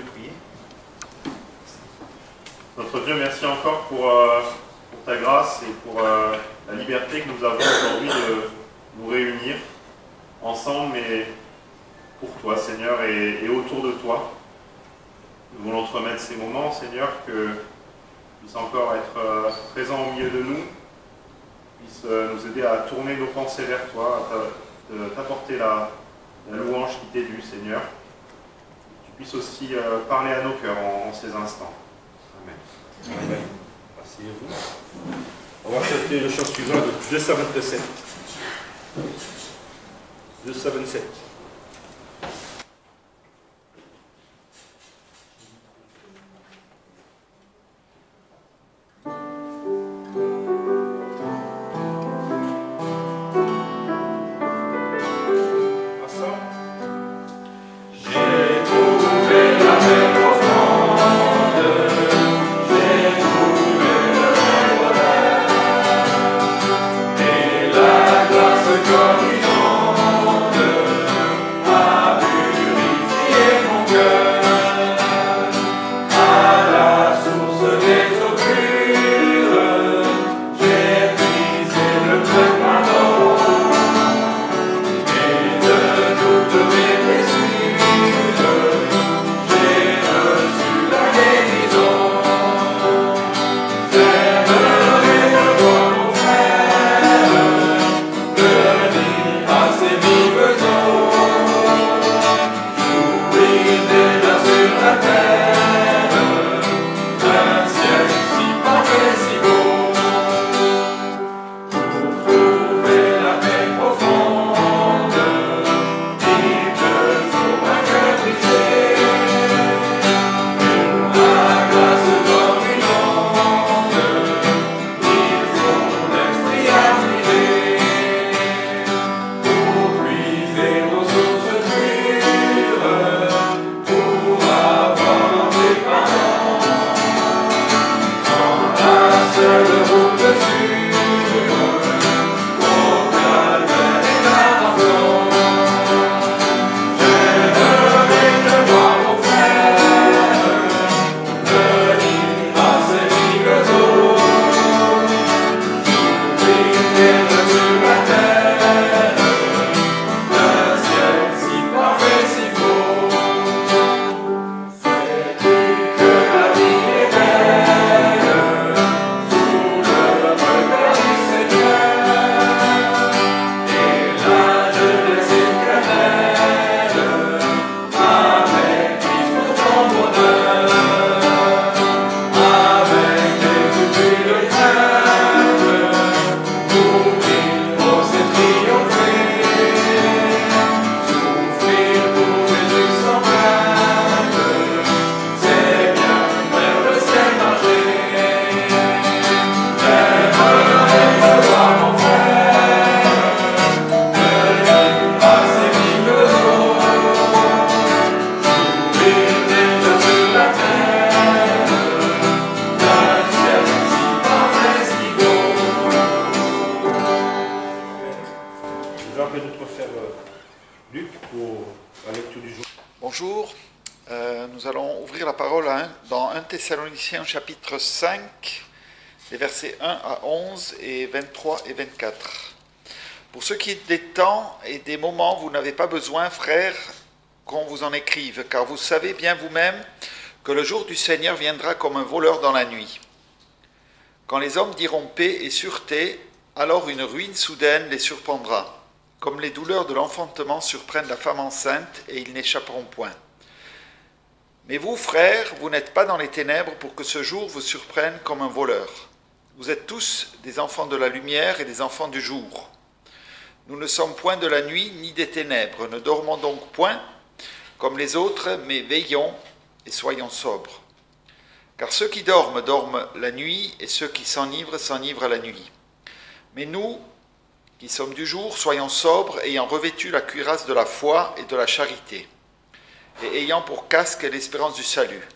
prier. Notre Dieu, merci encore pour ta grâce et pour la liberté que nous avons aujourd'hui de nous réunir ensemble, mais pour toi, Seigneur, et autour de toi. Nous voulons te remettre ces moments, Seigneur, que tu puisses encore être présent au milieu de nous, puisse nous aider à tourner nos pensées vers toi, à t'apporter la louange qui t'est due, Seigneur. Que tu puisses aussi parler à nos cœurs en ces instants. Amen. Amen. Asseyez-vous. On va chanter le chant suivant de 227. 227. Bonjour, nous allons ouvrir la parole dans 1 Thessaloniciens chapitre 5, les versets 1 à 11 et 23 et 24. Pour ce qui est des temps et des moments, vous n'avez pas besoin, frères, qu'on vous en écrive, car vous savez bien vous-même que le jour du Seigneur viendra comme un voleur dans la nuit. Quand les hommes diront paix et sûreté, alors une ruine soudaine les surprendra. Comme les douleurs de l'enfantement surprennent la femme enceinte, et ils n'échapperont point. Mais vous, frères, vous n'êtes pas dans les ténèbres pour que ce jour vous surprenne comme un voleur. Vous êtes tous des enfants de la lumière et des enfants du jour. Nous ne sommes point de la nuit ni des ténèbres. Ne dormons donc point comme les autres, mais veillons et soyons sobres. Car ceux qui dorment, dorment la nuit, et ceux qui s'enivrent, s'enivrent la nuit. Mais nous, qui sommes du jour, soyons sobres, ayant revêtu la cuirasse de la foi et de la charité, et ayant pour casque l'espérance du salut.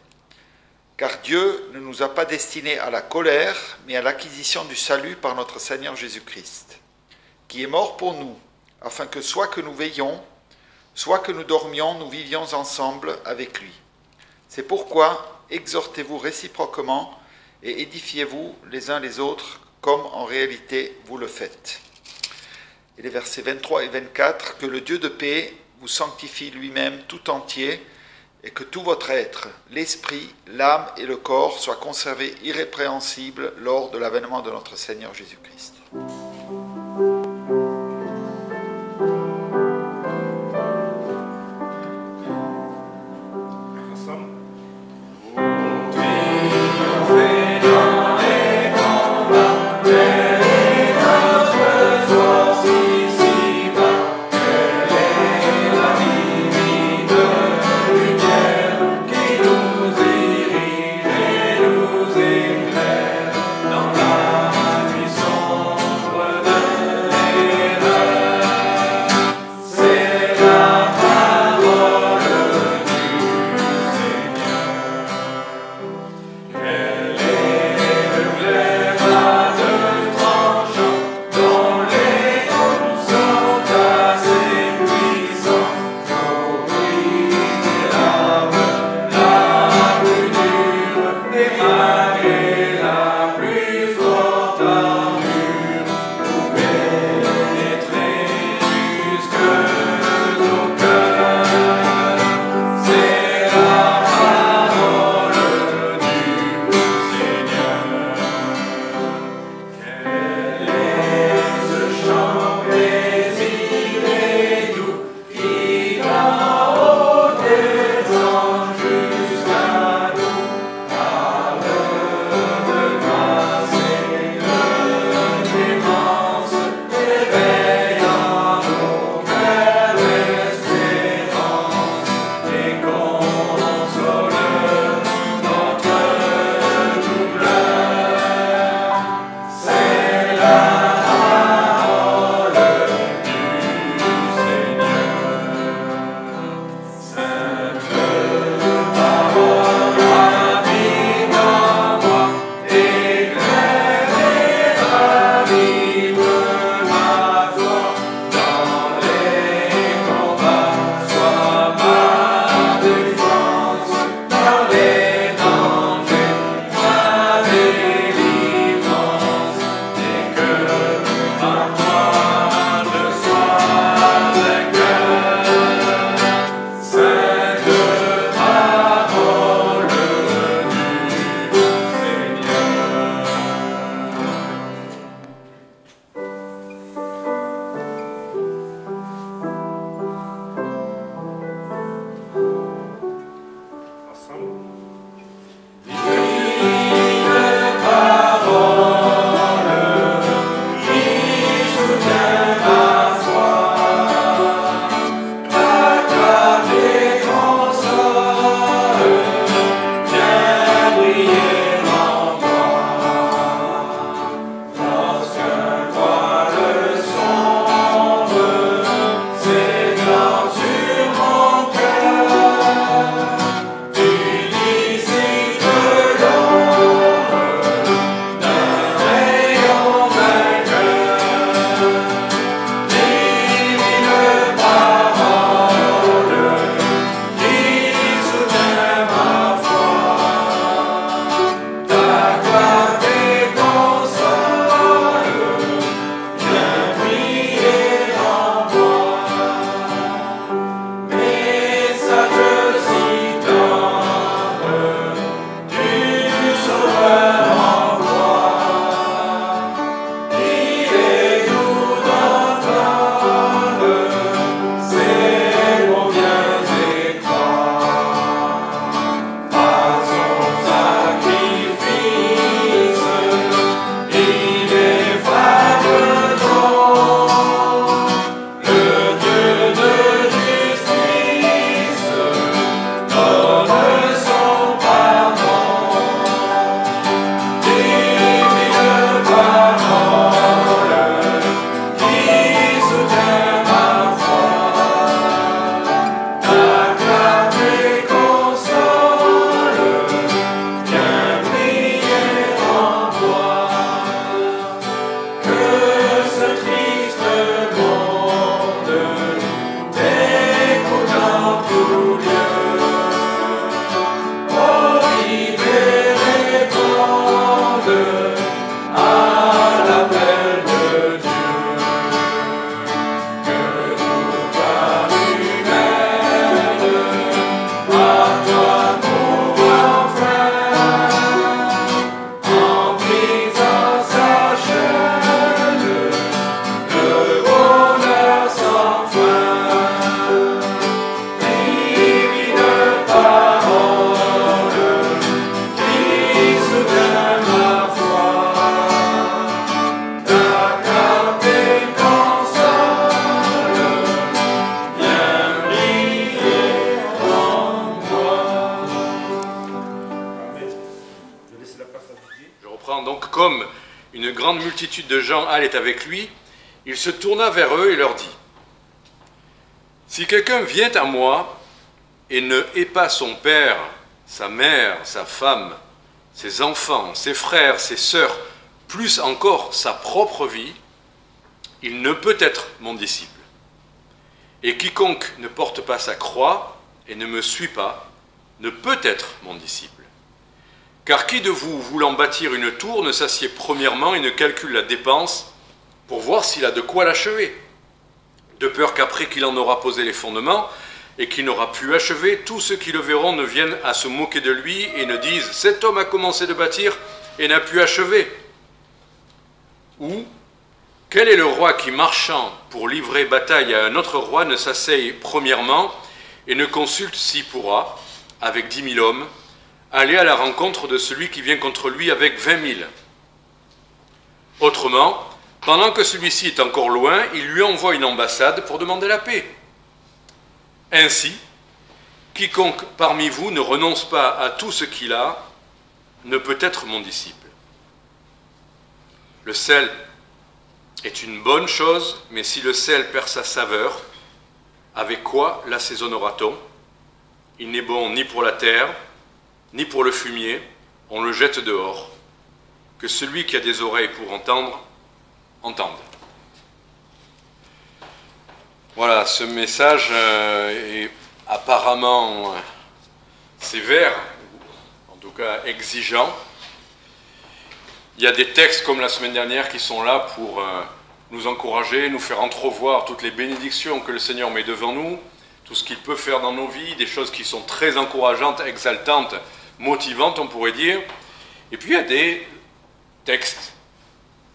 Car Dieu ne nous a pas destinés à la colère, mais à l'acquisition du salut par notre Seigneur Jésus-Christ, qui est mort pour nous, afin que soit que nous veillions, soit que nous dormions, nous vivions ensemble avec lui. C'est pourquoi exhortez-vous réciproquement et édifiez-vous les uns les autres comme en réalité vous le faites. Et les versets 23 et 24, que le Dieu de paix vous sanctifie lui-même tout entier et que tout votre être, l'esprit, l'âme et le corps soient conservés irrépréhensibles lors de l'avènement de notre Seigneur Jésus-Christ. Dans la nuit sombre. suivant. Donc comme une grande multitude de gens allaient avec lui, il se tourna vers eux et leur dit, « Si quelqu'un vient à moi et ne hait pas son père, sa mère, sa femme, ses enfants, ses frères, ses sœurs, plus encore sa propre vie, il ne peut être mon disciple. Et quiconque ne porte pas sa croix et ne me suit pas, ne peut être mon disciple. Car qui de vous, voulant bâtir une tour, ne s'assied premièrement et ne calcule la dépense pour voir s'il a de quoi l'achever, de peur qu'après qu'il en aura posé les fondements et qu'il n'aura pu achever, tous ceux qui le verront ne viennent à se moquer de lui et ne disent « Cet homme a commencé de bâtir et n'a pu achever » Ou « Quel est le roi qui, marchant pour livrer bataille à un autre roi, ne s'asseye premièrement et ne consulte s'il pourra, avec 10 000 hommes, aller à la rencontre de celui qui vient contre lui avec 20 000 ?» Autrement, pendant que celui-ci est encore loin, il lui envoie une ambassade pour demander la paix. Ainsi, quiconque parmi vous ne renonce pas à tout ce qu'il a, ne peut être mon disciple. Le sel est une bonne chose, mais si le sel perd sa saveur, avec quoi l'assaisonnera-t-on? Il n'est bon ni pour la terre, ni pour le fumier, on le jette dehors. Que celui qui a des oreilles pour entendre, entende. Voilà, ce message est apparemment sévère, en tout cas exigeant. Il y a des textes comme la semaine dernière qui sont là pour nous encourager, nous faire entrevoir toutes les bénédictions que le Seigneur met devant nous, tout ce qu'il peut faire dans nos vies, des choses qui sont très encourageantes, exaltantes, motivantes, on pourrait dire. Et puis il y a des textes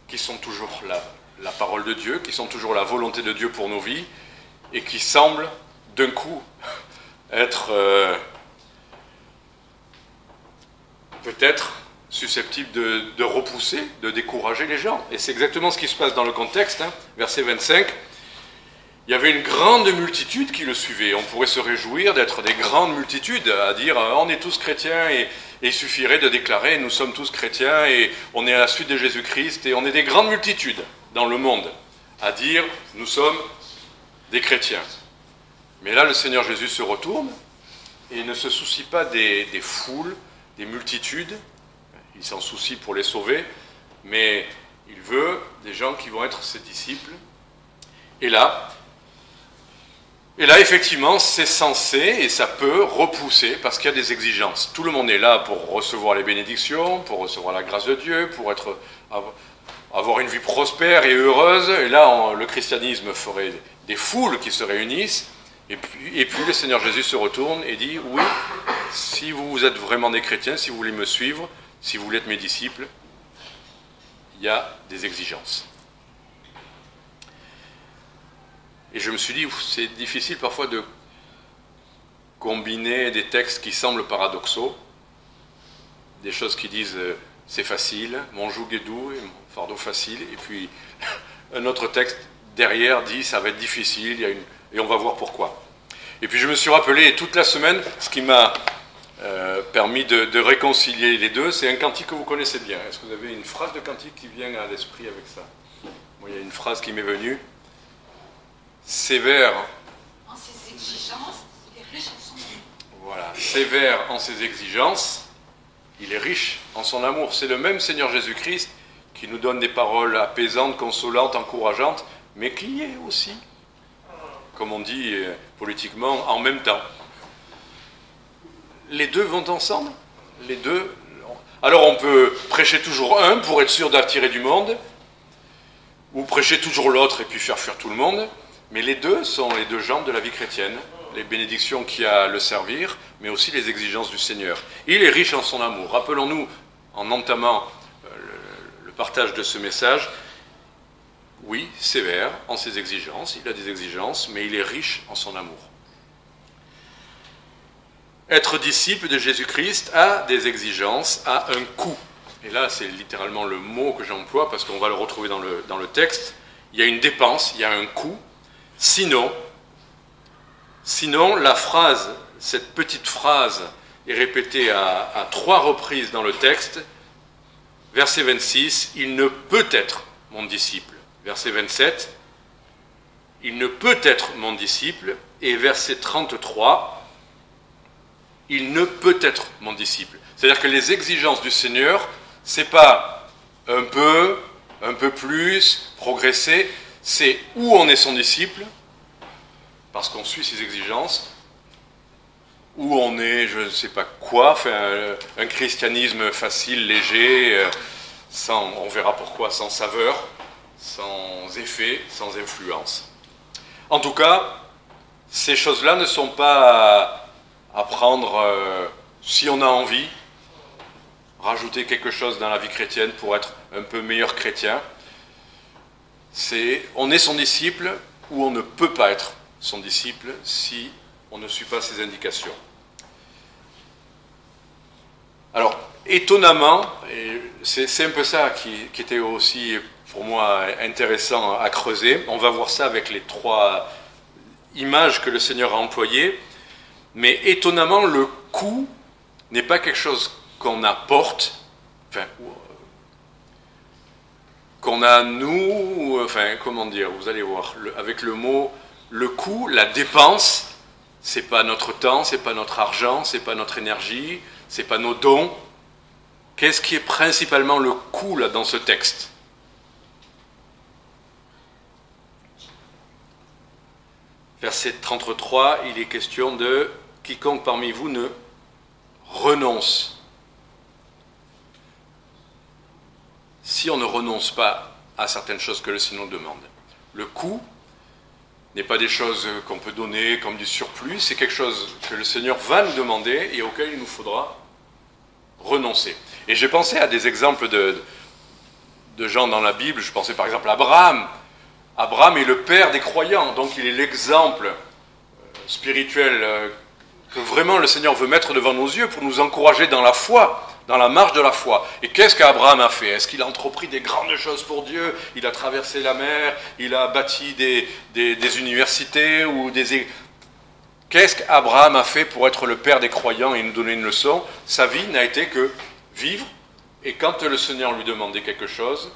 qui sont toujours la parole de Dieu, qui sont toujours la volonté de Dieu pour nos vies, et qui semblent d'un coup être peut-être susceptibles de repousser, de décourager les gens. Et c'est exactement ce qui se passe dans le contexte, verset 25. Il y avait une grande multitude qui le suivait. On pourrait se réjouir d'être des grandes multitudes, à dire on est tous chrétiens et il suffirait de déclarer nous sommes tous chrétiens et on est à la suite de Jésus-Christ et on est des grandes multitudes dans le monde à dire nous sommes des chrétiens. Mais là, le Seigneur Jésus se retourne et ne se soucie pas des foules, des multitudes. Il s'en soucie pour les sauver, mais il veut des gens qui vont être ses disciples. Et là, effectivement, c'est censé et ça peut repousser parce qu'il y a des exigences. Tout le monde est là pour recevoir les bénédictions, pour recevoir la grâce de Dieu, pour avoir une vie prospère et heureuse. Et là, le christianisme ferait des foules qui se réunissent. Et puis le Seigneur Jésus se retourne et dit, oui, si vous êtes vraiment des chrétiens, si vous voulez me suivre, si vous voulez être mes disciples, il y a des exigences. Et je me suis dit, c'est difficile parfois de combiner des textes qui semblent paradoxaux, des choses qui disent c'est facile, mon joug est doux et mon fardeau facile, et puis un autre texte derrière dit ça va être difficile, et on va voir pourquoi. Et puis je me suis rappelé toute la semaine, ce qui m'a permis de réconcilier les deux, c'est un cantique que vous connaissez bien. Est-ce que vous avez une phrase de cantique qui vient à l'esprit avec ça? Moi, il y a une phrase qui m'est venue. Sévère en ses exigences, il est riche en son amour. Voilà, sévère en ses exigences, il est riche en son amour. C'est le même Seigneur Jésus-Christ qui nous donne des paroles apaisantes, consolantes, encourageantes, mais qui est aussi, comme on dit politiquement, en même temps. Les deux vont ensemble. Les deux. Alors on peut prêcher toujours un pour être sûr d'attirer du monde, ou prêcher toujours l'autre et puis faire fuir tout le monde. Mais les deux sont les deux jambes de la vie chrétienne, les bénédictions qu'il y a à le servir, mais aussi les exigences du Seigneur. Il est riche en son amour. Rappelons-nous, en entamant le partage de ce message, oui, sévère en ses exigences, il a des exigences, mais il est riche en son amour. Être disciple de Jésus-Christ a des exigences, a un coût. Et là, c'est littéralement le mot que j'emploie, parce qu'on va le retrouver dans le texte. Il y a une dépense, il y a un coût. Sinon, la phrase, cette petite phrase est répétée à 3 reprises dans le texte. Verset 26, il ne peut être mon disciple. Verset 27, il ne peut être mon disciple. Et verset 33, il ne peut être mon disciple. C'est-à-dire que les exigences du Seigneur, c'est pas un peu plus, progresser, c'est où on est son disciple, parce qu'on suit ses exigences, où on est, je ne sais pas quoi, enfin, un christianisme facile, léger, sans, on verra pourquoi, sans saveur, sans effet, sans influence. En tout cas, ces choses-là ne sont pas à prendre, si on a envie, rajouter quelque chose dans la vie chrétienne pour être un peu meilleur chrétien. On est son disciple ou on ne peut pas être son disciple si on ne suit pas ses indications. Alors, étonnamment, et c'est un peu ça qui était aussi pour moi intéressant à creuser, on va voir ça avec les 3 images que le Seigneur a employées, mais étonnamment, le coup n'est pas quelque chose qu'on apporte, enfin, qu'on a nous, enfin, comment dire, vous allez voir, avec le mot, le coût, la dépense, c'est pas notre temps, c'est pas notre argent, c'est pas notre énergie, c'est pas nos dons. Qu'est-ce qui est principalement le coût là dans ce texte? Verset 33, il est question de « Quiconque parmi vous ne renonce ». Si on ne renonce pas à certaines choses que le Seigneur demande, le coût n'est pas des choses qu'on peut donner comme du surplus, c'est quelque chose que le Seigneur va nous demander et auquel il nous faudra renoncer. Et j'ai pensé à des exemples de gens dans la Bible. Je pensais par exemple à Abraham. Abraham est le père des croyants, donc il est l'exemple spirituel que vraiment le Seigneur veut mettre devant nos yeux pour nous encourager dans la foi, dans la marche de la foi. Et qu'est-ce qu'Abraham a fait? Est-ce qu'il a entrepris des grandes choses pour Dieu? Il a traversé la mer, il a bâti des universités ou des... Qu'est-ce qu'Abraham a fait pour être le père des croyants et nous donner une leçon? Sa vie n'a été que vivre, et quand le Seigneur lui demandait quelque chose,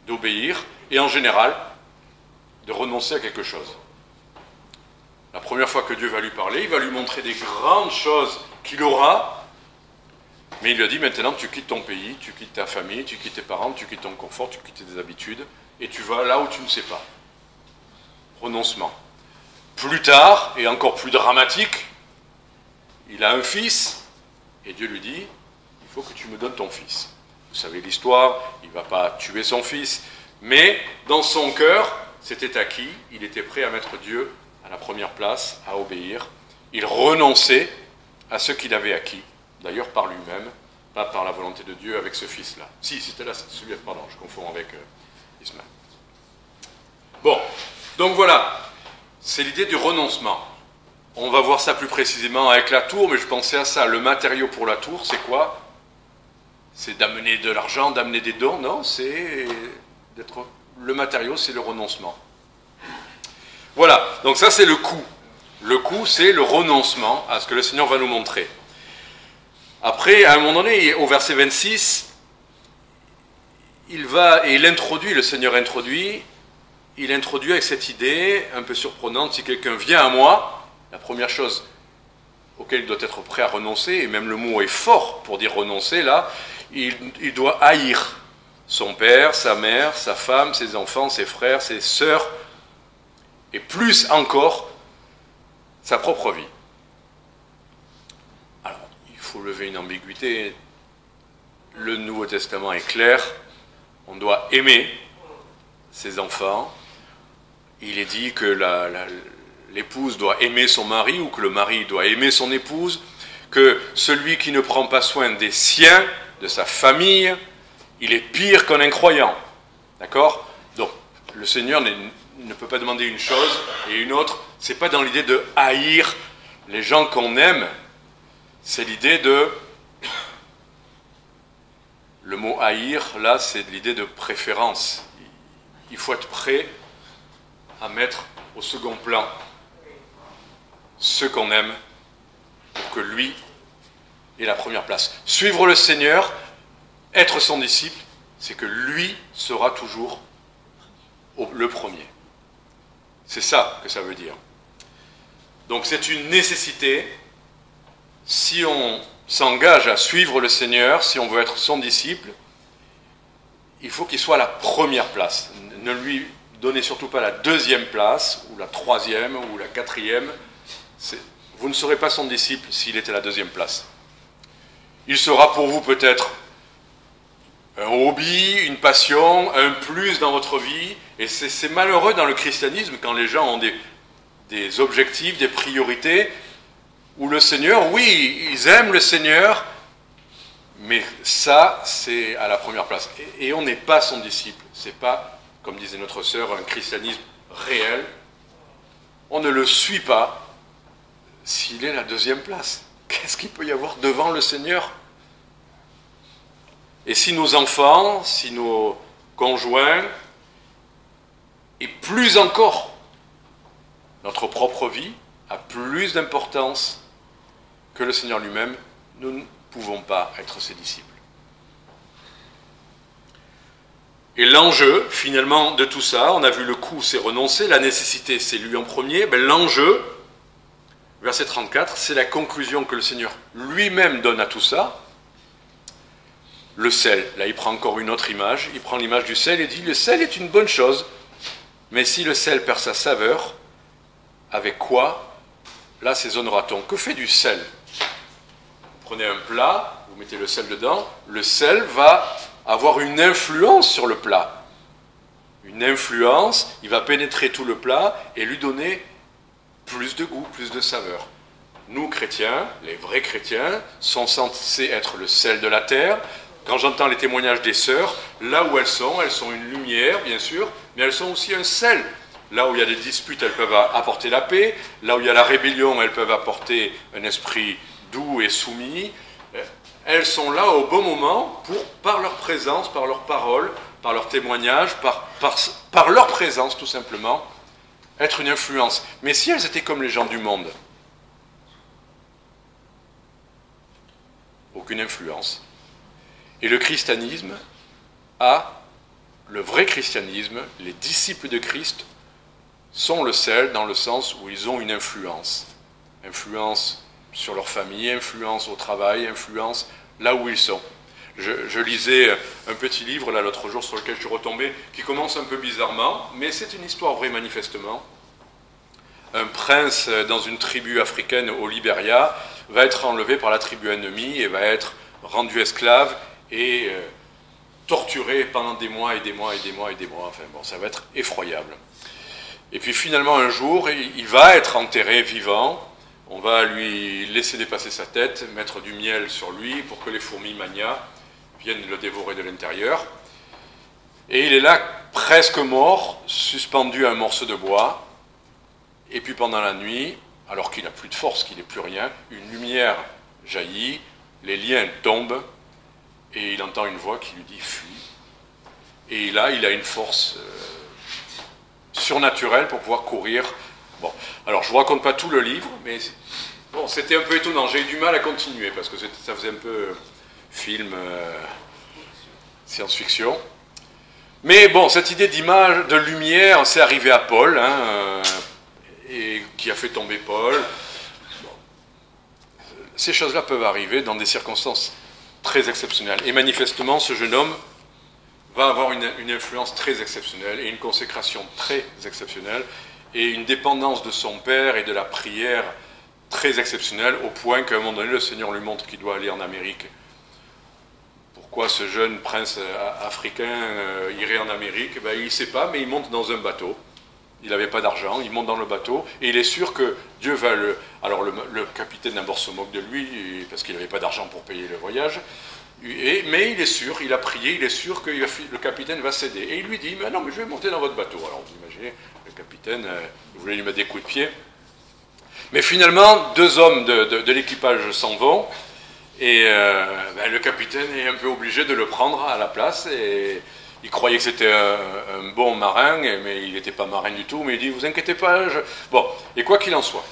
d'obéir, et en général, de renoncer à quelque chose. La première fois que Dieu va lui parler, il va lui montrer des grandes choses qu'il aura, mais il lui a dit maintenant tu quittes ton pays, tu quittes ta famille, tu quittes tes parents, tu quittes ton confort, tu quittes tes habitudes, et tu vas là où tu ne sais pas. Renoncement. Plus tard, et encore plus dramatique, il a un fils, et Dieu lui dit, il faut que tu me donnes ton fils. Vous savez l'histoire, il ne va pas tuer son fils, mais dans son cœur, c'était acquis, il était prêt à mettre Dieu à la première place, à obéir. Il renonçait à ce qu'il avait acquis, d'ailleurs par lui-même, pas par la volonté de Dieu avec ce fils-là. Si, c'était là, celui-là, pardon, je confonds avec Ismaël. Bon, donc voilà, c'est l'idée du renoncement. On va voir ça plus précisément avec la tour, mais je pensais à ça. Le matériau pour la tour, c'est quoi? C'est d'amener de l'argent, d'amener des dons? Non, c'est d'être... Le matériau, c'est le renoncement. Voilà, donc ça c'est le coût. Le coût, c'est le renoncement à ce que le Seigneur va nous montrer. Après, à un moment donné, au verset 26, le Seigneur introduit avec cette idée un peu surprenante, si quelqu'un vient à moi, la première chose auquel il doit être prêt à renoncer, et même le mot est fort pour dire renoncer, là, il doit haïr son père, sa mère, sa femme, ses enfants, ses frères, ses sœurs, et plus encore, sa propre vie. Alors, il faut lever une ambiguïté. Le Nouveau Testament est clair, on doit aimer ses enfants. Il est dit que l'épouse doit aimer son mari, ou que le mari doit aimer son épouse, que celui qui ne prend pas soin des siens, de sa famille, il est pire qu'un incroyant. D'accord? Donc, le Seigneur ne peut pas demander une chose et une autre. C'est pas dans l'idée de haïr les gens qu'on aime, c'est l'idée de... Le mot haïr, là, c'est l'idée de préférence. Il faut être prêt à mettre au second plan ceux qu'on aime pour que lui ait la première place. Suivre le Seigneur, être son disciple, c'est que lui sera toujours le premier. C'est ça que ça veut dire. Donc c'est une nécessité. Si on s'engage à suivre le Seigneur, si on veut être son disciple, il faut qu'il soit à la première place. Ne lui donnez surtout pas la deuxième place, ou la troisième, ou la quatrième. Vous ne serez pas son disciple s'il était à la deuxième place. Il sera pour vous peut-être un hobby, une passion, un plus dans votre vie. Et c'est malheureux dans le christianisme quand les gens ont des objectifs, des priorités, où le Seigneur, oui, ils aiment le Seigneur, mais ça, c'est à la première place. Et on n'est pas son disciple. C'est pas, comme disait notre sœur, un christianisme réel. On ne le suit pas s'il est à la deuxième place. Qu'est-ce qu'il peut y avoir devant le Seigneur? Et si nos enfants, si nos conjoints, et plus encore, notre propre vie a plus d'importance que le Seigneur lui-même, nous ne pouvons pas être ses disciples. Et l'enjeu, finalement, de tout ça, on a vu le coût, c'est renoncer, la nécessité, c'est lui en premier, ben, l'enjeu, verset 34, c'est la conclusion que le Seigneur lui-même donne à tout ça. Le sel, là il prend encore une autre image, il prend l'image du sel et dit, le sel est une bonne chose, mais si le sel perd sa saveur, avec quoi l'assaisonnera-t-on? Que fait du sel? Vous prenez un plat, vous mettez le sel dedans, le sel va avoir une influence sur le plat. Une influence, il va pénétrer tout le plat et lui donner plus de goût, plus de saveur. Nous, chrétiens, les vrais chrétiens, sont censés être le sel de la terre. Quand j'entends les témoignages des sœurs, là où elles sont une lumière, bien sûr, mais elles sont aussi un sel. Là où il y a des disputes, elles peuvent apporter la paix. Là où il y a la rébellion, elles peuvent apporter un esprit doux et soumis. Elles sont là au bon moment pour, par leur présence, par leur parole, par leur témoignage, par leur présence tout simplement, être une influence. Mais si elles étaient comme les gens du monde, aucune influence. Et le christianisme le vrai christianisme, les disciples de Christ sont le sel dans le sens où ils ont une influence. Influence sur leur famille, influence au travail, influence là où ils sont. Je lisais un petit livre là l'autre jour sur lequel je suis retombé, qui commence un peu bizarrement, mais c'est une histoire vraie manifestement. Un prince dans une tribu africaine au Libéria va être enlevé par la tribu ennemie et va être rendu esclave et torturé pendant des mois et des mois et des mois et des mois. Enfin bon, ça va être effroyable. Et puis finalement un jour, il va être enterré vivant. On va lui laisser dépasser sa tête, mettre du miel sur lui pour que les fourmis mania viennent le dévorer de l'intérieur. Et il est là, presque mort, suspendu à un morceau de bois. Et puis pendant la nuit, alors qu'il n'a plus de force, qu'il n'est plus rien, une lumière jaillit, les liens tombent, et il entend une voix qui lui dit « fuis ». Et là, il a une force surnaturelle pour pouvoir courir. Bon, alors je ne vous raconte pas tout le livre, mais bon, c'était un peu étonnant. J'ai eu du mal à continuer, parce que ça faisait un peu film science-fiction. Mais bon, cette idée d'image, de lumière, c'est arrivé à Paul, et qui a fait tomber Paul. Bon. Ces choses-là peuvent arriver dans des circonstances très exceptionnelles. Et manifestement, ce jeune homme va avoir une influence très exceptionnelle et une consécration très exceptionnelle et une dépendance de son père et de la prière très exceptionnelle, au point qu'à un moment donné, le Seigneur lui montre qu'il doit aller en Amérique. Pourquoi ce jeune prince africain irait en Amérique? Ben, il ne sait pas, mais il monte dans un bateau. Il n'avait pas d'argent, il monte dans le bateau, et il est sûr que Dieu va le... Alors le capitaine d'abord se moque de lui, parce qu'il n'avait pas d'argent pour payer le voyage, mais il est sûr, il a prié, il est sûr que le capitaine va céder. Et il lui dit, mais non, mais je vais monter dans votre bateau. Alors vous imaginez, le capitaine voulait lui mettre des coups de pied. Mais finalement, deux hommes de l'équipage s'en vont, et le capitaine est un peu obligé de le prendre à la place, et il croyait que c'était un bon marin, mais il n'était pas marin du tout, mais il dit, vous inquiétez pas, Bon, et quoi qu'il en soit,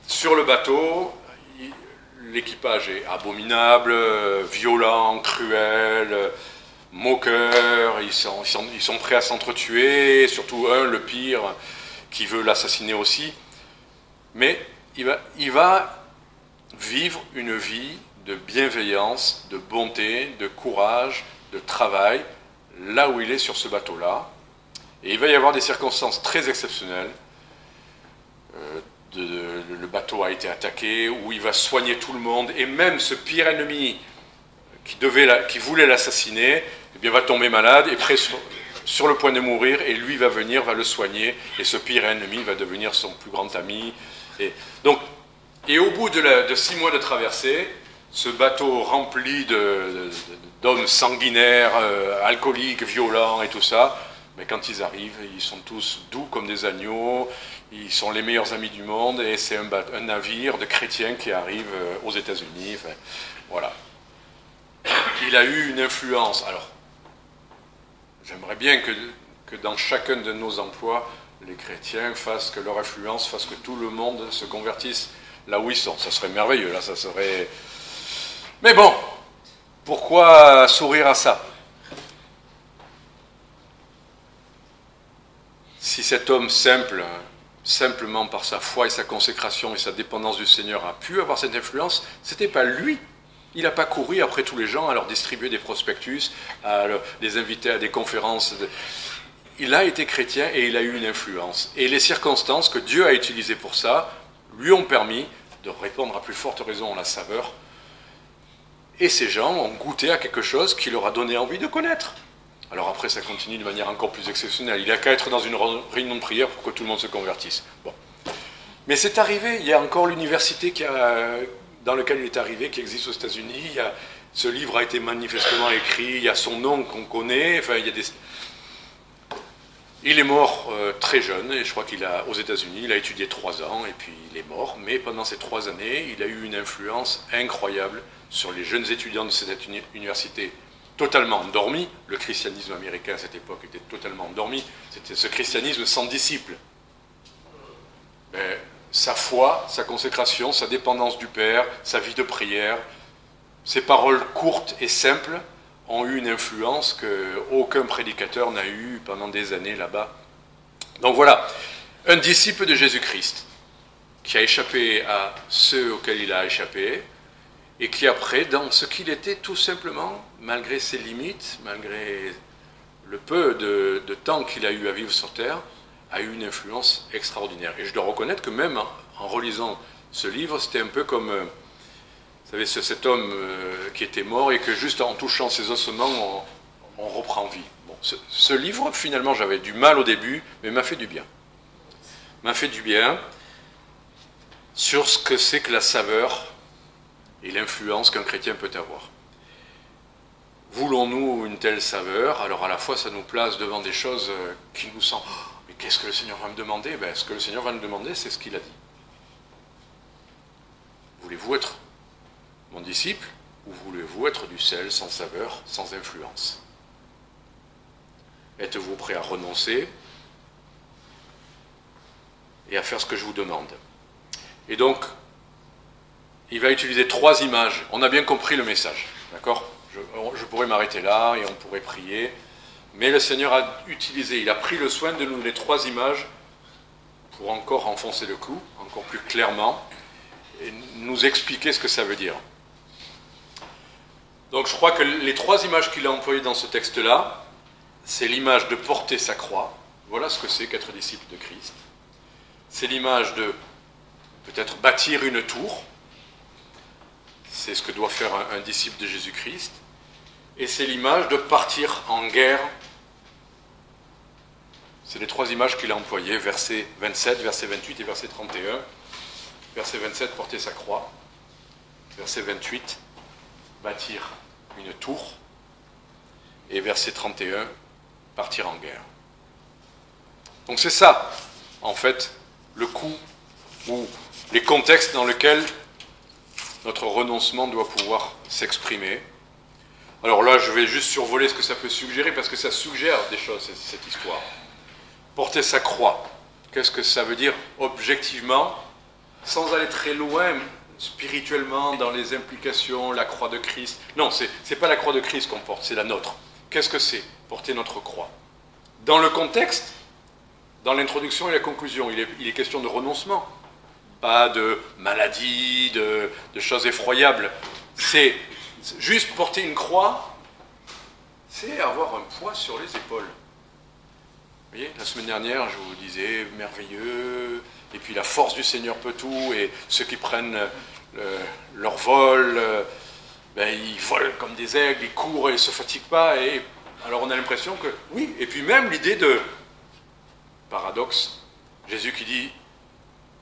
sur le bateau, l'équipage est abominable, violent, cruel, moqueurs, ils sont prêts à s'entretuer, surtout un, le pire, qui veut l'assassiner aussi. Mais il va vivre une vie de bienveillance, de bonté, de courage, de travail, là où il est sur ce bateau-là. Et il va y avoir des circonstances très exceptionnelles. Le bateau a été attaqué, où il va soigner tout le monde, et même ce pire ennemi qui voulait l'assassiner, eh bien, va tomber malade, et prêt sur le point de mourir, et lui va venir, va le soigner, et ce pire ennemi va devenir son plus grand ami. Et au bout de 6 mois de traversée, ce bateau rempli d'hommes sanguinaires, alcooliques, violents et tout ça, mais quand ils arrivent, ils sont tous doux comme des agneaux, ils sont les meilleurs amis du monde, et c'est un navire de chrétiens qui arrive aux États-Unis. Enfin, voilà. Il a eu une influence. Alors, j'aimerais bien que dans chacun de nos emplois, les chrétiens fassent que leur influence fasse que tout le monde se convertisse là où ils sont. Ça serait merveilleux, là, ça serait... Mais bon, pourquoi sourire à ça? Si cet homme simple, simplement par sa foi et sa consécration et sa dépendance du Seigneur, a pu avoir cette influence, ce n'était pas lui. Il n'a pas couru après tous les gens à leur distribuer des prospectus, à les inviter à des conférences. Il a été chrétien et il a eu une influence. Et les circonstances que Dieu a utilisées pour ça lui ont permis de répandre à plus forte raison la saveur. Et ces gens ont goûté à quelque chose qui leur a donné envie de connaître. Alors après, ça continue de manière encore plus exceptionnelle. Il n'a qu'à être dans une réunion de prière pour que tout le monde se convertisse. Bon. Mais c'est arrivé, il y a encore l'université dans laquelle il est arrivé, qui existe aux États-Unis. Ce livre a été manifestement écrit, il y a son nom qu'on connaît. Enfin, il est mort très jeune, et je crois aux États-Unis, il a étudié 3 ans, et puis il est mort. Mais pendant ces 3 années, il a eu une influence incroyable sur les jeunes étudiants de cette université, totalement endormis. Le christianisme américain à cette époque était totalement endormi. C'était ce christianisme sans disciples. Mais sa foi, sa consécration, sa dépendance du Père, sa vie de prière, ses paroles courtes et simples ont eu une influence qu'aucun prédicateur n'a eu pendant des années là-bas. Donc voilà, un disciple de Jésus-Christ qui a échappé à ceux auxquels il a échappé, et qui après, dans ce qu'il était tout simplement, malgré ses limites, malgré le peu de temps qu'il a eu à vivre sur Terre, a eu une influence extraordinaire. Et je dois reconnaître que même en relisant ce livre, c'était un peu comme, vous savez, cet homme qui était mort et que juste en touchant ses ossements, on reprend vie. Bon, ce livre, finalement, j'avais du mal au début, mais m'a fait du bien. M'a fait du bien sur ce que c'est que la saveur et l'influence qu'un chrétien peut avoir. Voulons-nous une telle saveur? Alors à la fois ça nous place devant des choses qui nous semblent, mais qu'est-ce que le Seigneur va me demander? Ce que le Seigneur va nous demander, c'est ce qu'il a dit. Voulez-vous être mon disciple, ou voulez-vous être du sel sans saveur, sans influence? Êtes-vous prêt à renoncer et à faire ce que je vous demande? Et donc, il va utiliser 3 images. On a bien compris le message, d'accord? Je pourrais m'arrêter là et on pourrait prier. Mais le Seigneur il a pris le soin de nous donner 3 images pour encore enfoncer le clou, encore plus clairement, et nous expliquer ce que ça veut dire. Donc je crois que les 3 images qu'il a employées dans ce texte-là, c'est l'image de porter sa croix. Voilà ce que c'est qu'être disciple de Christ. C'est l'image de peut-être bâtir une tour. C'est ce que doit faire un disciple de Jésus-Christ. Et c'est l'image de partir en guerre. C'est les 3 images qu'il a employées, verset 27, verset 28 et verset 31. Verset 27, porter sa croix. Verset 28, bâtir une tour. Et verset 31, partir en guerre. Donc c'est ça, en fait, le coup, ou les contextes dans lesquels notre renoncement doit pouvoir s'exprimer. Alors là, je vais juste survoler ce que ça peut suggérer, parce que ça suggère des choses, cette histoire. Porter sa croix, qu'est-ce que ça veut dire objectivement, sans aller très loin spirituellement dans les implications, la croix de Christ. Non, c'est pas la croix de Christ qu'on porte, c'est la nôtre. qu'est-ce que c'est, porter notre croix? Dans le contexte, dans l'introduction et la conclusion, il est question de renoncement, pas de maladie, de choses effroyables. C'est juste porter une croix, c'est avoir un poids sur les épaules. Vous voyez, la semaine dernière, je vous disais, merveilleux, et puis la force du Seigneur peut tout, et ceux qui prennent leur vol, ils volent comme des aigles, ils courent et ils ne se fatiguent pas, et alors on a l'impression que, oui, et puis même l'idée de paradoxe, Jésus qui dit,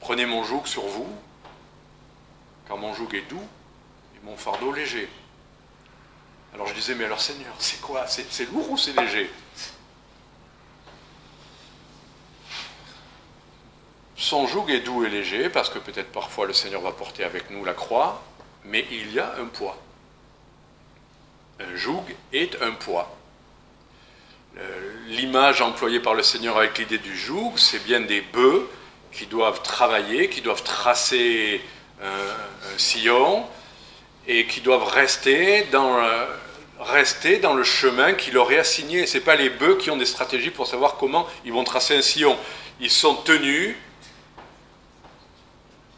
prenez mon joug sur vous, car mon joug est doux, et mon fardeau léger. Alors je disais, mais alors Seigneur, c'est quoi? C'est lourd ou c'est léger? Son joug est doux et léger, parce que peut-être parfois le Seigneur va porter avec nous la croix, mais il y a un poids. Un joug est un poids. L'image employée par le Seigneur avec l'idée du joug, c'est bien des bœufs qui doivent travailler, qui doivent tracer un sillon, et qui doivent rester dans le chemin qu'il leur est assigné. Ce n'est pas les bœufs qui ont des stratégies pour savoir comment ils vont tracer un sillon. Ils sont tenus.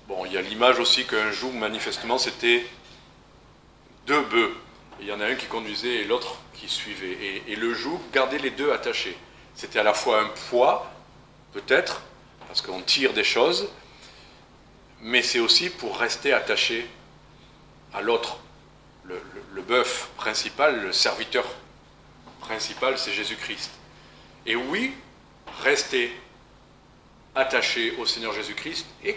Bon, il y a l'image aussi qu'un joug, manifestement, c'était 2 bœufs. Il y en a un qui conduisait et l'autre qui suivait. Et le joug gardait les 2 attachés. C'était à la fois un poids, peut-être, parce qu'on tire des choses, mais c'est aussi pour rester attaché à l'autre. Le bœuf principal, le serviteur principal, c'est Jésus-Christ. Et oui, rester attaché au Seigneur Jésus-Christ, et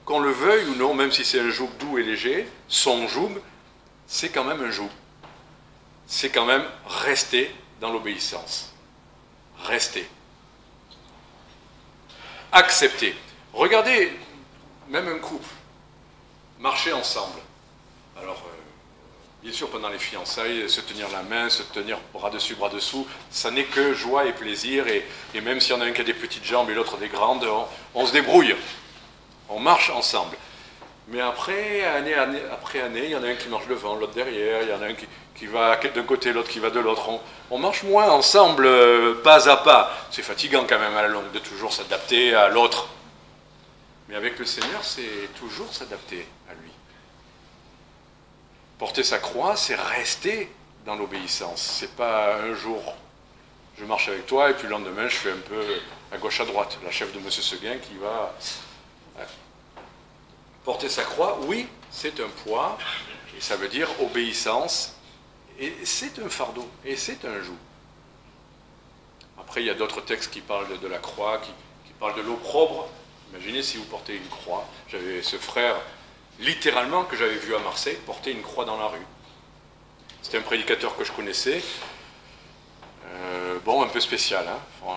qu'on le veuille ou non, même si c'est un joug doux et léger, son joug, c'est quand même un joug. C'est quand même rester dans l'obéissance. Rester. Accepter. Regardez, même un couple, marcher ensemble. Alors, bien sûr, pendant les fiançailles, se tenir la main, se tenir bras dessus, bras dessous, ça n'est que joie et plaisir, et même s'il y en a un qui a des petites jambes et l'autre des grandes, on se débrouille. On marche ensemble. Mais après, année après année, il y en a un qui marche devant, l'autre derrière, il y en a un qui va d'un côté, l'autre qui va de l'autre. On marche moins ensemble, pas à pas. C'est fatigant quand même à la longue de toujours s'adapter à l'autre. Mais avec le Seigneur, c'est toujours s'adapter à lui. Porter sa croix, c'est rester dans l'obéissance. C'est pas un jour, je marche avec toi, et puis le lendemain, je fais un peu à gauche, à droite. La chef de M. Seguin qui va... Porter sa croix, oui, c'est un poids, et ça veut dire obéissance, et c'est un fardeau, et c'est un joug. Après, il y a d'autres textes qui parlent de la croix, qui parlent de l'opprobre. Imaginez si vous portez une croix. J'avais ce frère, littéralement, que j'avais vu à Marseille, porter une croix dans la rue. C'était un prédicateur que je connaissais, un peu spécial, hein.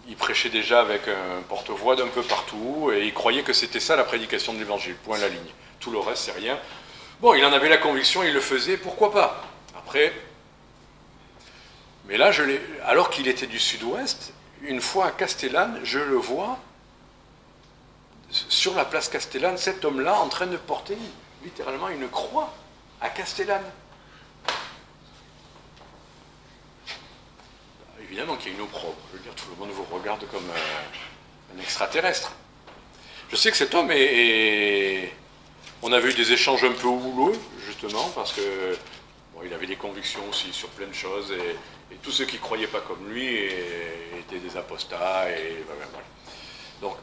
Il prêchait déjà avec un porte-voix d'un peu partout, et il croyait que c'était ça la prédication de l'évangile, point la ligne. Tout le reste, c'est rien. Bon, il en avait la conviction, il le faisait, pourquoi pas? Après, mais là, alors qu'il était du sud-ouest, une fois à Castellane, je le vois, sur la place Castellane, cet homme-là en train de porter littéralement une croix à Castellane. Évidemment qu'il y a une opprobre. Je veux dire, tout le monde vous regarde comme un extraterrestre. Je sais que cet homme on avait eu des échanges un peu houleux, justement, parce que il avait des convictions aussi sur plein de choses, et tous ceux qui ne croyaient pas comme lui étaient des apostats, et voilà. Donc,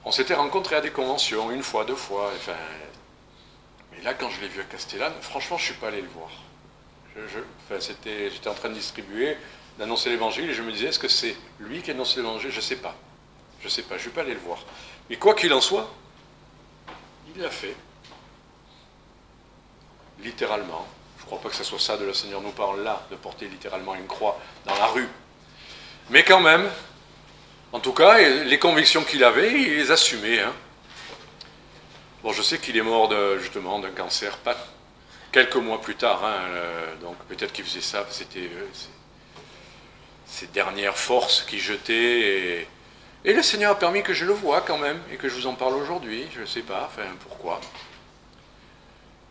on s'était rencontrés à des conventions, 1 fois, 2 fois, enfin... Mais là, quand je l'ai vu à Castellane, franchement, je ne suis pas allé le voir. J'étais en train de distribuer, d'annoncer l'évangile, et je me disais, est-ce que c'est lui qui annonce l'évangile? Je ne sais pas. Je ne sais pas, je ne vais pas aller le voir. Mais quoi qu'il en soit, il l'a fait. Littéralement. Je ne crois pas que ce soit ça de le Seigneur nous parle là, de porter littéralement une croix dans la rue. Mais quand même, en tout cas, les convictions qu'il avait, il les assumait. Hein. Bon, je sais qu'il est mort justement d'un cancer, pas quelques mois plus tard, hein, donc peut-être qu'il faisait ça, c'était ses dernières forces qu'il jetait, et le Seigneur a permis que je le voie quand même, et que je vous en parle aujourd'hui, je ne sais pas, enfin pourquoi.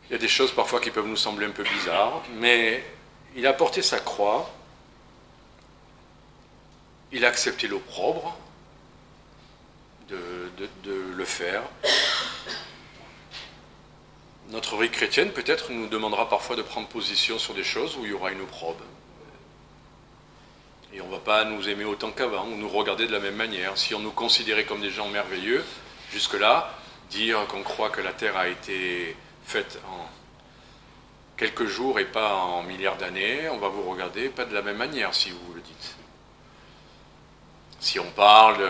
Il y a des choses parfois qui peuvent nous sembler un peu bizarres, mais il a porté sa croix, il a accepté l'opprobre de le faire. Notre vie chrétienne, peut-être, nous demandera parfois de prendre position sur des choses où il y aura une opprobre. Et on ne va pas nous aimer autant qu'avant, ou nous regarder de la même manière. Si on nous considérait comme des gens merveilleux, jusque-là, dire qu'on croit que la terre a été faite en quelques jours et pas en milliards d'années, on va vous regarder pas de la même manière si vous le dites. Si on parle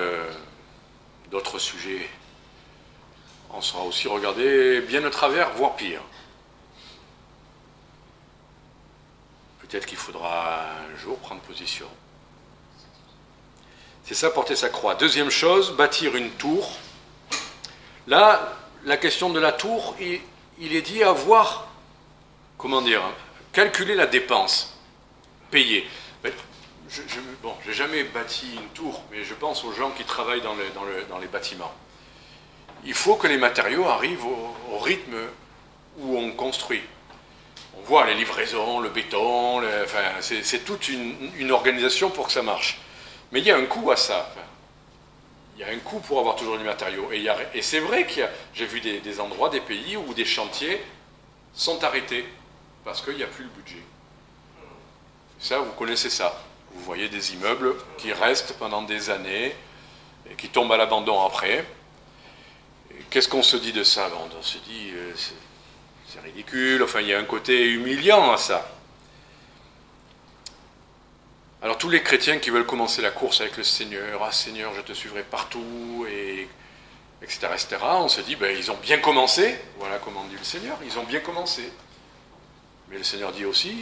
d'autres sujets, on sera aussi regardé bien de travers, voire pire. Peut-être qu'il faudra un jour prendre position. C'est ça, porter sa croix. Deuxième chose, bâtir une tour. Là, la question de la tour, il est dit avoir, comment dire, calculer la dépense, payer. Bon, j'ai jamais bâti une tour, mais je pense aux gens qui travaillent dans les bâtiments. Il faut que les matériaux arrivent au rythme où on construit. On voit les livraisons, le béton, enfin, c'est toute une organisation pour que ça marche. Mais il y a un coût à ça. Enfin, il y a un coût pour avoir toujours les matériaux. Et c'est vrai j'ai vu des endroits, des pays où des chantiers sont arrêtés parce qu'il n'y a plus le budget. Ça, vous connaissez ça. Vous voyez des immeubles qui restent pendant des années et qui tombent à l'abandon après. Qu'est-ce qu'on se dit de ça? On se dit, c'est ridicule, enfin il y a un côté humiliant à ça. Alors tous les chrétiens qui veulent commencer la course avec le Seigneur, « Ah Seigneur, je te suivrai partout », etc., etc., on se dit, ben, ils ont bien commencé, voilà comment dit le Seigneur, ils ont bien commencé. Mais le Seigneur dit aussi,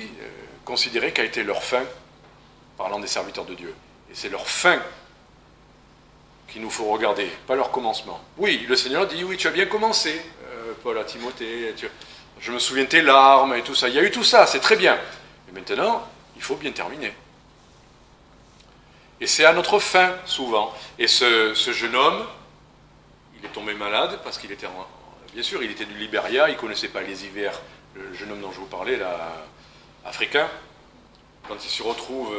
considérez qu'a été leur fin, parlant des serviteurs de Dieu. Et c'est leur fin qu'il nous faut regarder, pas leur commencement. Oui, le Seigneur dit, oui, tu as bien commencé, Paul à Timothée, je me souviens de tes larmes et tout ça. Il y a eu tout ça, c'est très bien. Mais maintenant, il faut bien terminer. Et c'est à notre fin, souvent. Et ce jeune homme, il est tombé malade parce qu'il était, bien sûr, il était du Libéria, il ne connaissait pas les hivers. Le jeune homme dont je vous parlais, là, africain, quand il se retrouve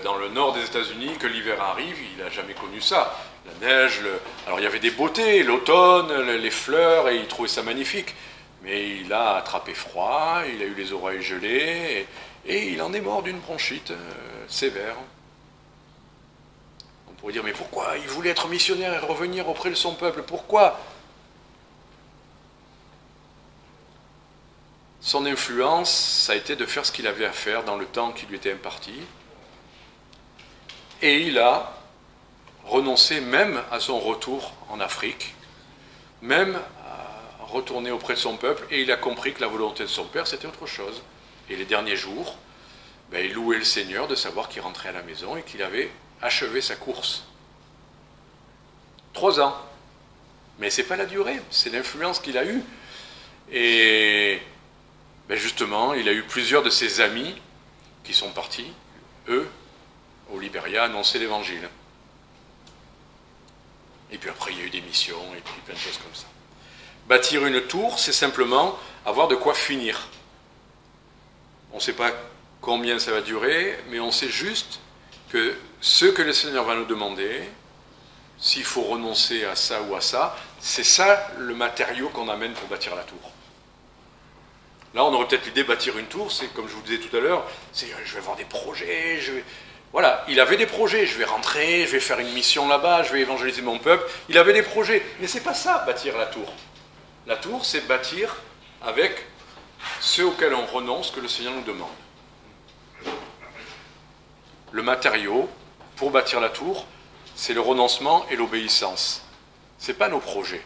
dans le nord des États-Unis, que l'hiver arrive, il n'a jamais connu ça. La neige, alors il y avait des beautés, l'automne, les fleurs, et il trouvait ça magnifique. Mais il a attrapé froid, il a eu les oreilles gelées, et il en est mort d'une bronchite sévère. On pourrait dire, mais pourquoi? Il voulait être missionnaire et revenir auprès de son peuple. Pourquoi? Son influence, ça a été de faire ce qu'il avait à faire dans le temps qui lui était imparti. Et il a renoncé même à son retour en Afrique, même à retourner auprès de son peuple, et il a compris que la volonté de son père, c'était autre chose. Et les derniers jours, ben, il louait le Seigneur de savoir qu'il rentrait à la maison et qu'il avait achevé sa course. 3 ans. Mais ce n'est pas la durée, c'est l'influence qu'il a eue. Et ben justement, il a eu plusieurs de ses amis qui sont partis, eux, au Libéria, annoncer l'Évangile. Et puis après, il y a eu des missions, et puis plein de choses comme ça. Bâtir une tour, c'est simplement avoir de quoi finir. On ne sait pas combien ça va durer, mais on sait juste que ce que le Seigneur va nous demander, s'il faut renoncer à ça ou à ça, c'est ça le matériau qu'on amène pour bâtir la tour. Là, on aurait peut-être l'idée de bâtir une tour, c'est comme je vous disais tout à l'heure, c'est je vais avoir des projets, Voilà, il avait des projets, je vais rentrer, je vais faire une mission là-bas, je vais évangéliser mon peuple. Il avait des projets, mais c'est pas ça, bâtir la tour. La tour, c'est bâtir avec ceux auxquels on renonce que le Seigneur nous demande. Le matériau, pour bâtir la tour, c'est le renoncement et l'obéissance. Ce n'est pas nos projets.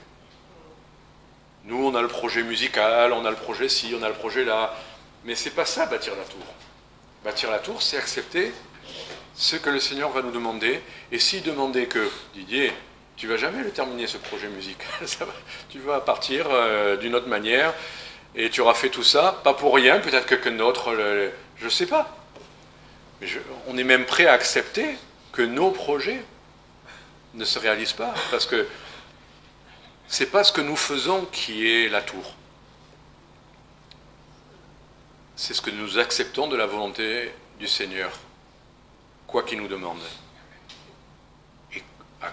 Nous, on a le projet musical, on a le projet ci, on a le projet là. Mais ce n'est pas ça, bâtir la tour. Bâtir la tour, c'est accepter ce que le Seigneur va nous demander. Et s'il demandait que, Didier, tu ne vas jamais le terminer, ce projet musical, tu vas partir d'une autre manière, et tu auras fait tout ça, pas pour rien, peut-être que quelqu'un d'autre, je ne sais pas. Mais on est même prêt à accepter que nos projets ne se réalisent pas, parce que ce n'est pas ce que nous faisons qui est la tour. c'est ce que nous acceptons de la volonté du Seigneur, quoi qu'il nous demande. Et à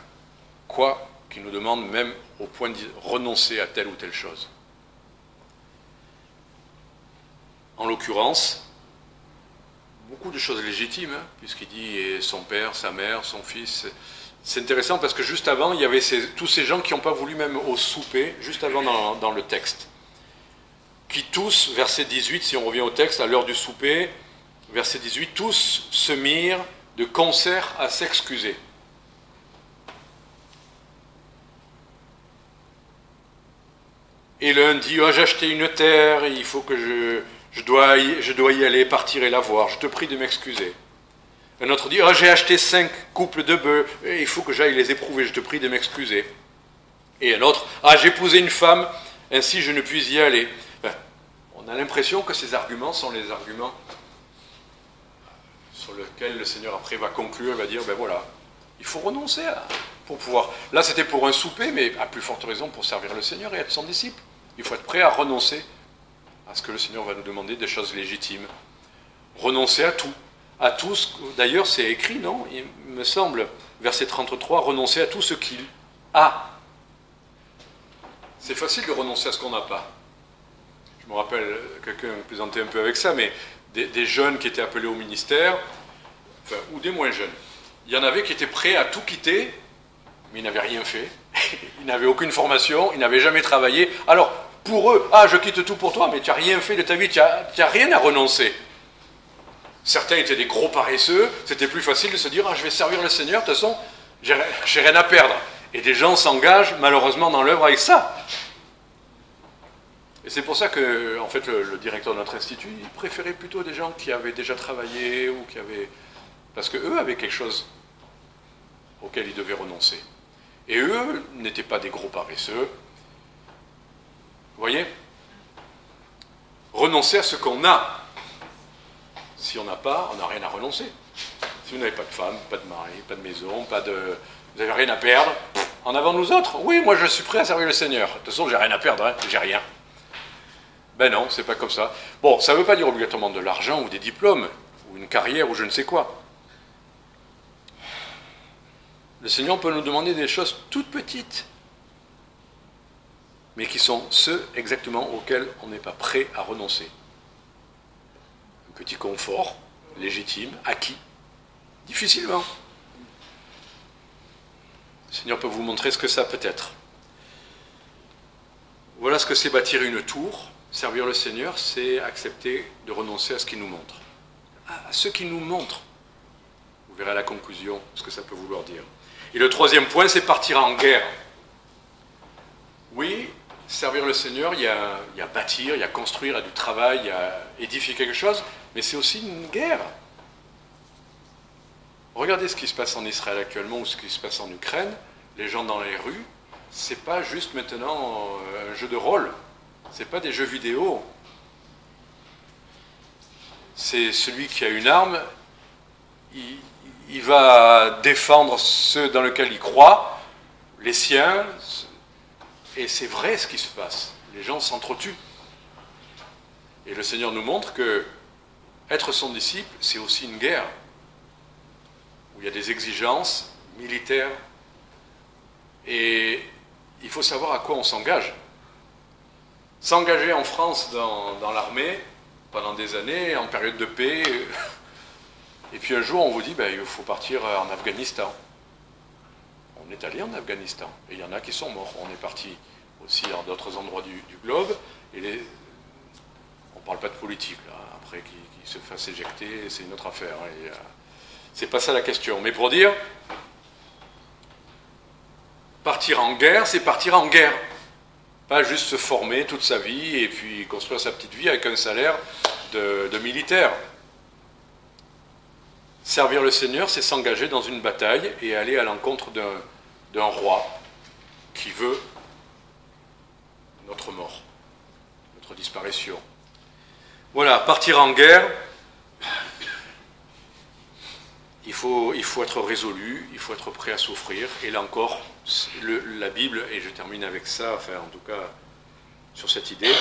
quoi qu'il nous demande, même au point de renoncer à telle ou telle chose. En l'occurrence, beaucoup de choses légitimes, hein, puisqu'il dit son père, sa mère, son fils. C'est intéressant parce que juste avant, il y avait tous ces gens qui n'ont pas voulu même au souper, juste avant dans le texte. Qui tous, verset 18, si on revient au texte, à l'heure du souper, verset 18, tous se mirent de concert à s'excuser. Et l'un dit, oh, j'ai acheté une terre, il faut que je dois y aller, partir et la voir, je te prie de m'excuser. Un autre dit, oh, j'ai acheté 5 couples de bœufs, il faut que j'aille les éprouver, je te prie de m'excuser. Et un autre, ah, j'ai épousé une femme, ainsi je ne puis y aller. Enfin, on a l'impression que ces arguments sont les arguments sur lesquels le Seigneur après va conclure, va dire, ben voilà, il faut renoncer pour pouvoir... Là c'était pour un souper, mais à plus forte raison pour servir le Seigneur et être son disciple. Il faut être prêt à renoncer à ce que le Seigneur va nous demander, des choses légitimes. Renoncer à tout. À tous, d'ailleurs c'est écrit, non? Il me semble, verset 33, renoncer à tout ce qu'il a. C'est facile de renoncer à ce qu'on n'a pas. Je me rappelle, quelqu'un me plaisantait un peu avec ça, mais des jeunes qui étaient appelés au ministère, enfin, ou des moins jeunes, il y en avait qui étaient prêts à tout quitter, mais ils n'avaient rien fait, ils n'avaient aucune formation, ils n'avaient jamais travaillé. Alors, pour eux, ah, je quitte tout pour toi, mais tu n'as rien fait de ta vie, tu n'as rien à renoncer. Certains étaient des gros paresseux, c'était plus facile de se dire, ah, je vais servir le Seigneur, de toute façon, j'ai rien à perdre. Et des gens s'engagent malheureusement dans l'œuvre avec ça. Et c'est pour ça que, en fait, le directeur de notre institut, il préférait plutôt des gens qui avaient déjà travaillé ou qui avaient... Parce qu'eux avaient quelque chose auquel ils devaient renoncer. Et eux n'étaient pas des gros paresseux. Vous voyez? Renoncer à ce qu'on a. Si on n'a pas, on n'a rien à renoncer. Si vous n'avez pas de femme, pas de mari, pas de maison, vous n'avez rien à perdre, en avant nous autres. Oui, moi je suis prêt à servir le Seigneur. De toute façon, j'ai rien à perdre, hein, j'ai rien. Ben non, c'est pas comme ça. Bon, ça ne veut pas dire obligatoirement de l'argent ou des diplômes, ou une carrière ou je ne sais quoi. Le Seigneur peut nous demander des choses toutes petites, mais qui sont ceux exactement auxquels on n'est pas prêt à renoncer. Un petit confort, légitime, acquis, difficilement. Le Seigneur peut vous montrer ce que ça peut être. Voilà ce que c'est bâtir une tour. Servir le Seigneur, c'est accepter de renoncer à ce qu'il nous montre. À ce qu'il nous montre. Vous verrez à la conclusion ce que ça peut vouloir dire. Et le troisième point, c'est partir en guerre. Oui, servir le Seigneur, il y a bâtir, il y a construire, il y a du travail, il y a édifier quelque chose, mais c'est aussi une guerre. Regardez ce qui se passe en Israël actuellement ou ce qui se passe en Ukraine. Les gens dans les rues, c'est pas juste maintenant un jeu de rôle. C'est pas des jeux vidéo. C'est celui qui a une arme, il va défendre ceux dans lesquels il croit, les siens, et c'est vrai ce qui se passe. Les gens s'entretuent. Et le Seigneur nous montre que être son disciple, c'est aussi une guerre, où il y a des exigences militaires, et il faut savoir à quoi on s'engage. S'engager en France dans l'armée pendant des années, en période de paix, et puis un jour on vous dit ben, il faut partir en Afghanistan. On est allé en Afghanistan, et il y en a qui sont morts. On est parti aussi dans d'autres endroits du globe, et on ne parle pas de politique, là. Après qui se fasse éjecter, c'est une autre affaire. C'est pas ça la question. Mais pour dire, partir en guerre, c'est partir en guerre. Pas juste se former toute sa vie et puis construire sa petite vie avec un salaire de militaire. Servir le Seigneur, c'est s'engager dans une bataille et aller à l'encontre d'un roi qui veut notre mort, notre disparition. Voilà, partir en guerre, il faut être résolu, il faut être prêt à souffrir. Et là encore, la Bible, et je termine avec ça, enfin en tout cas sur cette idée,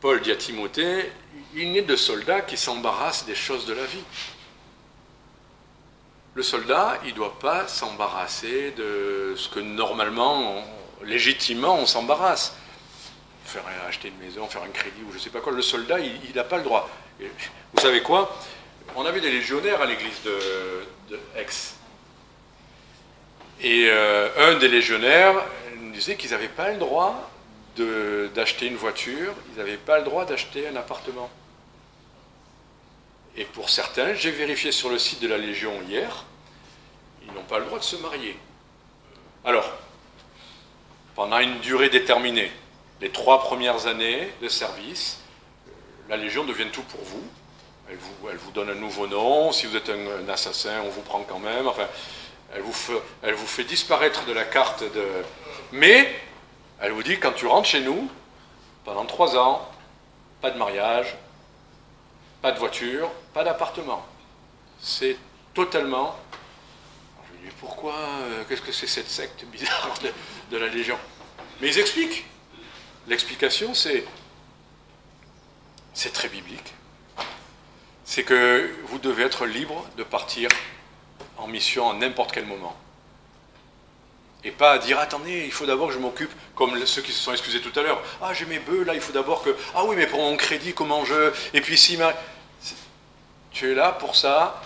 Paul dit à Timothée, il n'est de soldat qui s'embarrasse des choses de la vie. Le soldat, il ne doit pas s'embarrasser de ce que normalement, légitimement, on s'embarrasse. Faire acheter une maison, faire un crédit ou je ne sais pas quoi. Le soldat, il n'a pas le droit. Et vous savez quoi? On avait des légionnaires à l'église de Aix. Et un des légionnaires nous disait qu'ils n'avaient pas le droit d'acheter une voiture, ils n'avaient pas le droit d'acheter un appartement. Et pour certains, j'ai vérifié sur le site de la Légion hier, ils n'ont pas le droit de se marier. Alors, pendant une durée déterminée, les 3 premières années de service, la Légion devient tout pour vous. Elle vous donne un nouveau nom, si vous êtes un assassin, on vous prend quand même. Enfin, elle vous fait disparaître de la carte de... Mais, elle vous dit, quand tu rentres chez nous, pendant 3 ans, pas de mariage, pas de voiture, pas d'appartement. C'est totalement... Alors, je lui dis, pourquoi qu'est-ce que c'est cette secte bizarre de la Légion? Mais ils expliquent. L'explication, c'est très biblique. C'est que vous devez être libre de partir en mission à n'importe quel moment. Et pas à dire, attendez, il faut d'abord que je m'occupe, comme ceux qui se sont excusés tout à l'heure. Ah, j'ai mes bœufs, là, il faut d'abord que... Ah oui, mais pour mon crédit, comment je... Et puis si... Tu es là pour ça,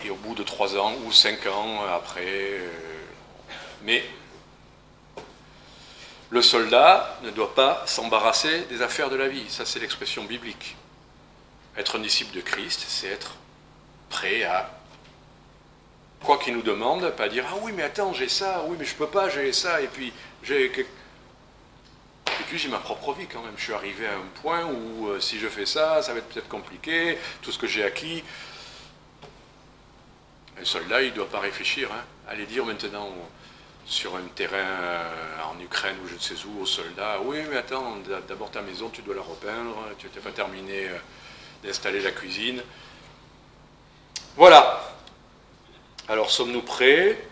et au bout de 3 ans ou 5 ans après... Mais le soldat ne doit pas s'embarrasser des affaires de la vie. Ça, c'est l'expression biblique. Être un disciple de Christ, c'est être prêt à... Quoi qu'il nous demande, pas dire « Ah oui, mais attends, j'ai ça, oui, mais je peux pas, j'ai ça, et puis j'ai ma propre vie quand même. Je suis arrivé à un point où si je fais ça, ça va être peut-être compliqué, tout ce que j'ai acquis. » Le soldat, il ne doit pas réfléchir. Hein. Allez dire maintenant sur un terrain en Ukraine ou je ne sais où, aux soldats « Oui, mais attends, d'abord ta maison, tu dois la repeindre, tu n'as pas terminé d'installer la cuisine. » Voilà. Alors, sommes-nous prêts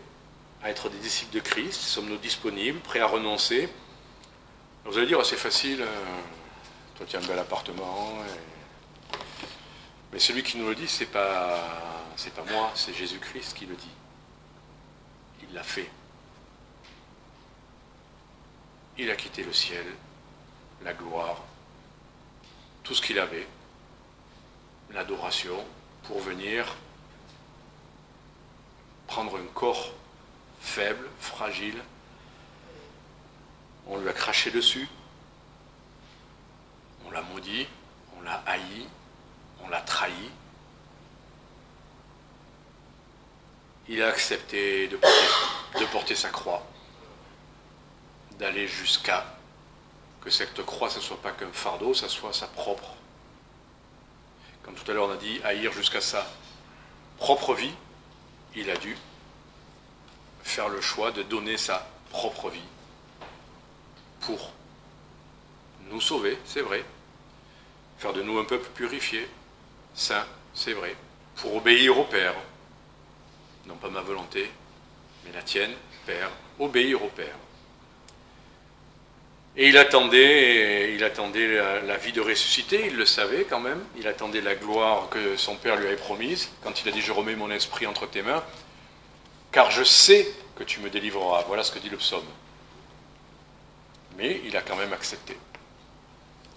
à être des disciples de Christ? Sommes-nous disponibles, prêts à renoncer? Vous allez dire, c'est facile, toi tu as un bel appartement. Mais celui qui nous le dit, c'est pas moi, c'est Jésus-Christ qui le dit. Il l'a fait. Il a quitté le ciel, la gloire, tout ce qu'il avait, l'adoration, pour venir prendre un corps faible, fragile. On lui a craché dessus, on l'a maudit, on l'a haï, on l'a trahi. Il a accepté de porter sa croix, d'aller jusqu'à que cette croix, ce ne soit pas qu'un fardeau, ça soit sa propre. Comme tout à l'heure on a dit, haïr jusqu'à sa propre vie, il a dû faire le choix de donner sa propre vie pour nous sauver, c'est vrai, faire de nous un peuple purifié, saint, c'est vrai, pour obéir au Père, non pas ma volonté, mais la tienne, Père, obéir au Père. Et il attendait la vie de ressuscité, il le savait quand même, il attendait la gloire que son Père lui avait promise, quand il a dit « Je remets mon esprit entre tes mains », car je sais que tu me délivreras. Voilà ce que dit le psaume. Mais il a quand même accepté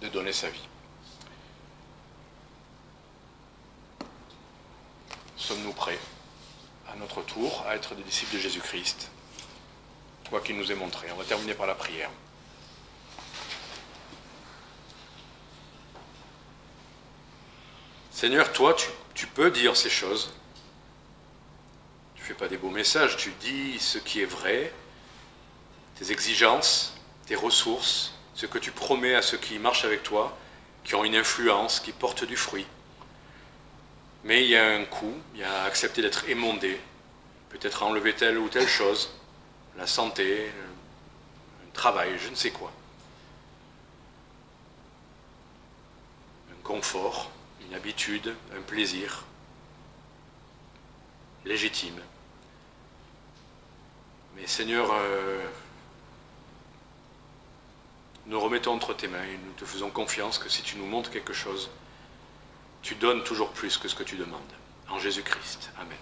de donner sa vie. Sommes-nous prêts, à notre tour, à être des disciples de Jésus-Christ, quoi qu'il nous ait montré? On va terminer par la prière. Seigneur, toi, tu peux dire ces choses. Tu ne fais pas des beaux messages, tu dis ce qui est vrai, tes exigences, tes ressources, ce que tu promets à ceux qui marchent avec toi, qui ont une influence, qui portent du fruit. Mais il y a un coût, il y a accepter d'être émondé, peut-être enlever telle ou telle chose, la santé, un travail, je ne sais quoi. Un confort, une habitude, un plaisir légitime. Mais Seigneur, nous remettons entre tes mains et nous te faisons confiance que si tu nous montres quelque chose, tu donnes toujours plus que ce que tu demandes. En Jésus-Christ. Amen.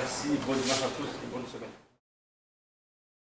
Merci, bonne dimanche à tous et bonne semaine.